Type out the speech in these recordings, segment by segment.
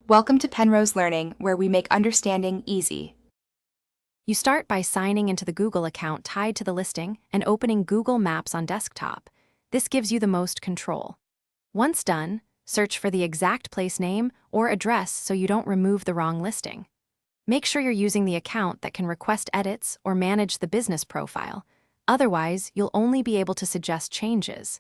Welcome to Penrose Learning, where we make understanding easy. You start by signing into the Google account tied to the listing and opening Google Maps on desktop. This gives you the most control. Once done, search for the exact place name or address so you don't remove the wrong listing. Make sure you're using the account that can request edits or manage the business profile. Otherwise, you'll only be able to suggest changes.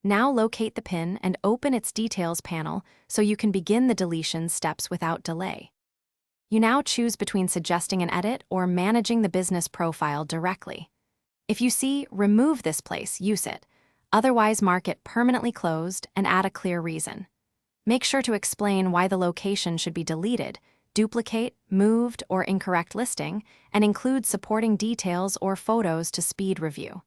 Now locate the pin and open its details panel so you can begin the deletion steps without delay. You now choose between suggesting an edit or managing the business profile directly. If you see "Remove this place," use it. Otherwise, mark it permanently closed and add a clear reason. Make sure to explain why the location should be deleted, duplicate, moved, or incorrect listing, and include supporting details or photos to speed review.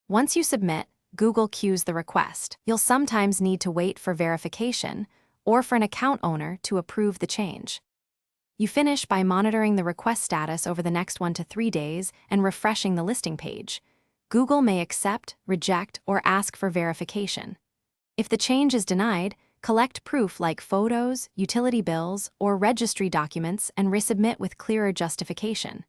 Once you submit, Google queues the request. You'll sometimes need to wait for verification or for an account owner to approve the change. You finish by monitoring the request status over the next 1 to 3 days and refreshing the listing page. Google may accept, reject, or ask for verification. If the change is denied, collect proof like photos, utility bills, or registry documents and resubmit with clearer justification.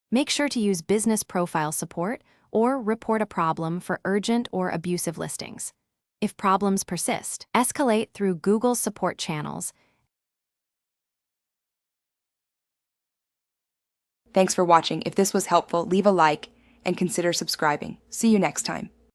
Make sure to use business profile support or report a problem for urgent or abusive listings. If problems persist, escalate through Google's support channels. Thanks for watching. If this was helpful, leave a like and consider subscribing. See you next time.